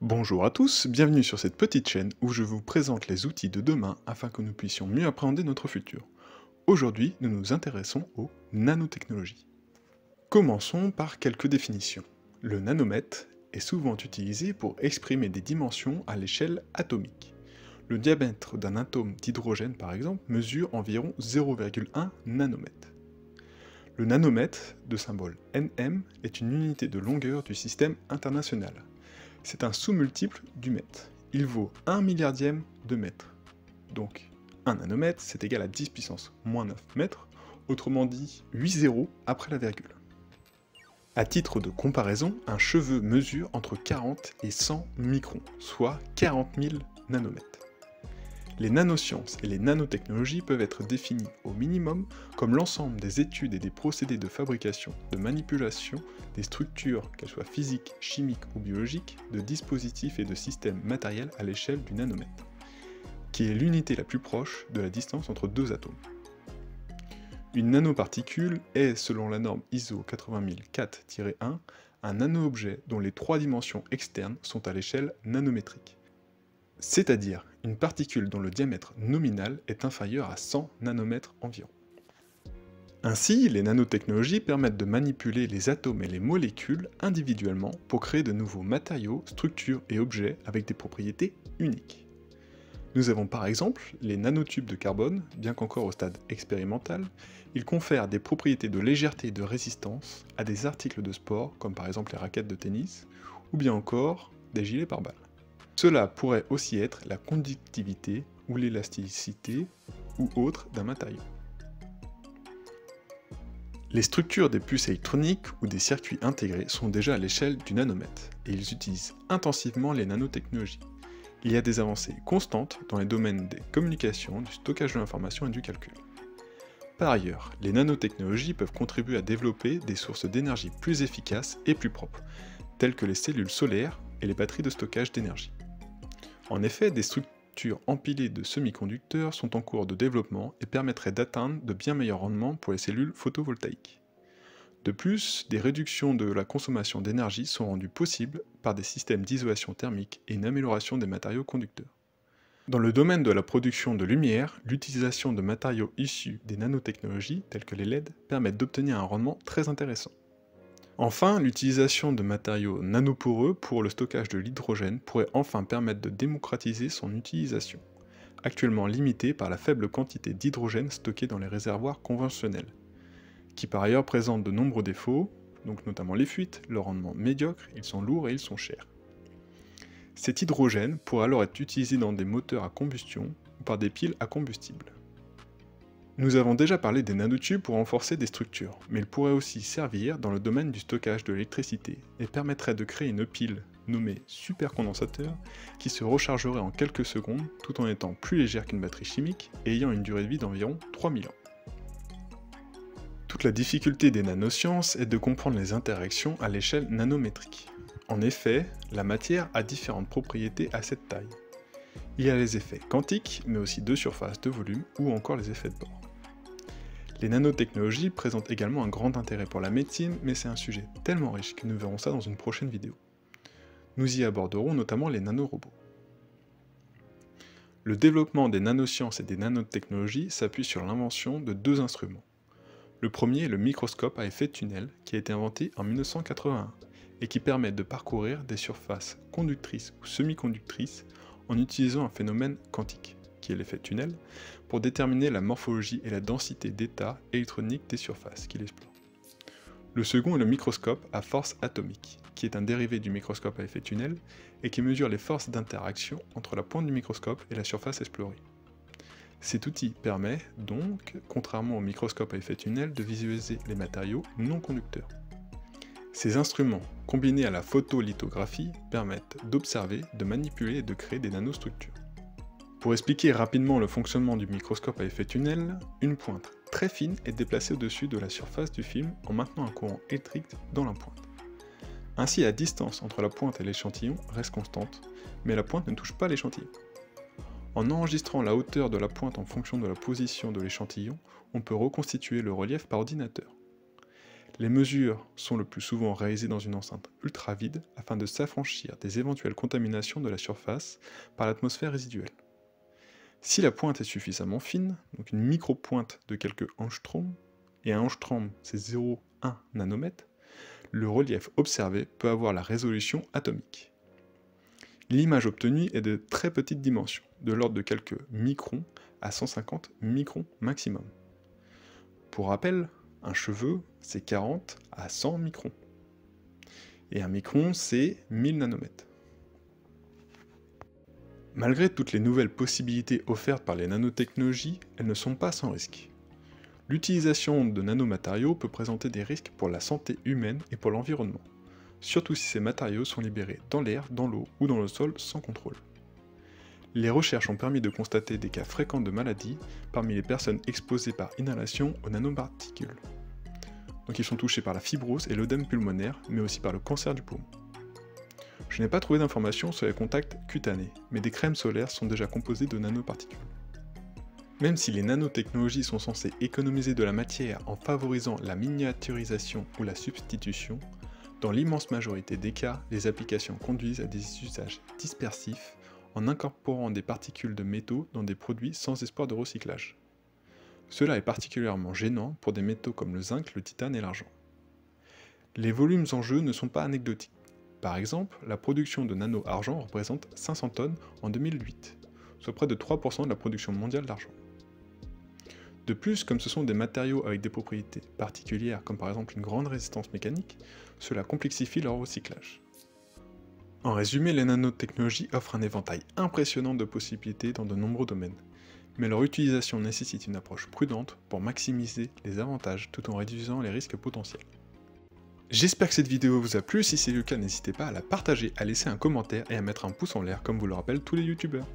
Bonjour à tous, bienvenue sur cette petite chaîne où je vous présente les outils de demain afin que nous puissions mieux appréhender notre futur. Aujourd'hui, nous nous intéressons aux nanotechnologies. Commençons par quelques définitions. Le nanomètre est souvent utilisé pour exprimer des dimensions à l'échelle atomique. Le diamètre d'un atome d'hydrogène par exemple mesure environ 0,1 nanomètre. Le nanomètre, de symbole nm, est une unité de longueur du système international. C'est un sous-multiple du mètre. Il vaut 1 milliardième de mètre. Donc, 1 nanomètre, c'est égal à 10 puissance moins 9 mètres, autrement dit 8 zéros après la virgule. À titre de comparaison, un cheveu mesure entre 40 et 100 microns, soit 40 000 nanomètres. Les nanosciences et les nanotechnologies peuvent être définies au minimum comme l'ensemble des études et des procédés de fabrication, de manipulation, des structures, qu'elles soient physiques, chimiques ou biologiques, de dispositifs et de systèmes matériels à l'échelle du nanomètre, qui est l'unité la plus proche de la distance entre deux atomes. Une nanoparticule est, selon la norme ISO 80004-1, un nano-objet dont les trois dimensions externes sont à l'échelle nanométrique. C'est-à-dire une particule dont le diamètre nominal est inférieur à 100 nanomètres environ. Ainsi, les nanotechnologies permettent de manipuler les atomes et les molécules individuellement pour créer de nouveaux matériaux, structures et objets avec des propriétés uniques. Nous avons par exemple les nanotubes de carbone, bien qu'encore au stade expérimental, ils confèrent des propriétés de légèreté et de résistance à des articles de sport, comme par exemple les raquettes de tennis, ou bien encore des gilets pare-balles. Cela pourrait aussi être la conductivité ou l'élasticité ou autre d'un matériau. Les structures des puces électroniques ou des circuits intégrés sont déjà à l'échelle du nanomètre et ils utilisent intensivement les nanotechnologies. Il y a des avancées constantes dans les domaines des communications, du stockage de l'information et du calcul. Par ailleurs, les nanotechnologies peuvent contribuer à développer des sources d'énergie plus efficaces et plus propres, telles que les cellules solaires et les batteries de stockage d'énergie. En effet, des structures empilées de semi-conducteurs sont en cours de développement et permettraient d'atteindre de bien meilleurs rendements pour les cellules photovoltaïques. De plus, des réductions de la consommation d'énergie sont rendues possibles par des systèmes d'isolation thermique et une amélioration des matériaux conducteurs. Dans le domaine de la production de lumière, l'utilisation de matériaux issus des nanotechnologies, tels que les LED, permettent d'obtenir un rendement très intéressant. Enfin, l'utilisation de matériaux nanoporeux pour le stockage de l'hydrogène pourrait enfin permettre de démocratiser son utilisation, actuellement limitée par la faible quantité d'hydrogène stocké dans les réservoirs conventionnels, qui par ailleurs présentent de nombreux défauts, donc notamment les fuites, leur rendement médiocre, ils sont lourds et ils sont chers. Cet hydrogène pourrait alors être utilisé dans des moteurs à combustion ou par des piles à combustible. Nous avons déjà parlé des nanotubes pour renforcer des structures, mais ils pourraient aussi servir dans le domaine du stockage de l'électricité et permettraient de créer une pile nommée supercondensateur qui se rechargerait en quelques secondes tout en étant plus légère qu'une batterie chimique et ayant une durée de vie d'environ 3000 ans. Toute la difficulté des nanosciences est de comprendre les interactions à l'échelle nanométrique. En effet, la matière a différentes propriétés à cette taille. Il y a les effets quantiques, mais aussi de surface, de volume ou encore les effets de bord. Les nanotechnologies présentent également un grand intérêt pour la médecine, mais c'est un sujet tellement riche que nous verrons ça dans une prochaine vidéo. Nous y aborderons notamment les nanorobots. Le développement des nanosciences et des nanotechnologies s'appuie sur l'invention de deux instruments. Le premier est le microscope à effet tunnel, qui a été inventé en 1981, et qui permet de parcourir des surfaces conductrices ou semi-conductrices en utilisant un phénomène quantique, qui est l'effet tunnel, pour déterminer la morphologie et la densité d'état électronique des surfaces qu'il explore. Le second est le microscope à force atomique, qui est un dérivé du microscope à effet tunnel et qui mesure les forces d'interaction entre la pointe du microscope et la surface explorée. Cet outil permet donc, contrairement au microscope à effet tunnel, de visualiser les matériaux non conducteurs. Ces instruments, combinés à la photolithographie, permettent d'observer, de manipuler et de créer des nanostructures. Pour expliquer rapidement le fonctionnement du microscope à effet tunnel, une pointe très fine est déplacée au-dessus de la surface du film en maintenant un courant électrique dans la pointe. Ainsi, la distance entre la pointe et l'échantillon reste constante, mais la pointe ne touche pas l'échantillon. En enregistrant la hauteur de la pointe en fonction de la position de l'échantillon, on peut reconstituer le relief par ordinateur. Les mesures sont le plus souvent réalisées dans une enceinte ultra vide afin de s'affranchir des éventuelles contaminations de la surface par l'atmosphère résiduelle. Si la pointe est suffisamment fine, donc une micro-pointe de quelques angstroms, et un angstrom c'est 0,1 nanomètre, le relief observé peut avoir la résolution atomique. L'image obtenue est de très petites dimensions, de l'ordre de quelques microns à 150 microns maximum. Pour rappel, un cheveu, c'est 40 à 100 microns. Et un micron, c'est 1000 nanomètres. Malgré toutes les nouvelles possibilités offertes par les nanotechnologies, elles ne sont pas sans risque. L'utilisation de nanomatériaux peut présenter des risques pour la santé humaine et pour l'environnement, surtout si ces matériaux sont libérés dans l'air, dans l'eau ou dans le sol sans contrôle. Les recherches ont permis de constater des cas fréquents de maladies parmi les personnes exposées par inhalation aux nanoparticules. Donc ils sont touchés par la fibrose et l'œdème pulmonaire, mais aussi par le cancer du poumon. Je n'ai pas trouvé d'informations sur les contacts cutanés, mais des crèmes solaires sont déjà composées de nanoparticules. Même si les nanotechnologies sont censées économiser de la matière en favorisant la miniaturisation ou la substitution, dans l'immense majorité des cas, les applications conduisent à des usages dispersifs en incorporant des particules de métaux dans des produits sans espoir de recyclage. Cela est particulièrement gênant pour des métaux comme le zinc, le titane et l'argent. Les volumes en jeu ne sont pas anecdotiques. Par exemple, la production de nano-argent représente 500 tonnes en 2008, soit près de 3% de la production mondiale d'argent. De plus, comme ce sont des matériaux avec des propriétés particulières, comme par exemple une grande résistance mécanique, cela complexifie leur recyclage. En résumé, les nanotechnologies offrent un éventail impressionnant de possibilités dans de nombreux domaines, mais leur utilisation nécessite une approche prudente pour maximiser les avantages tout en réduisant les risques potentiels. J'espère que cette vidéo vous a plu, si c'est le cas n'hésitez pas à la partager, à laisser un commentaire et à mettre un pouce en l'air comme vous le rappellent tous les youtubeurs.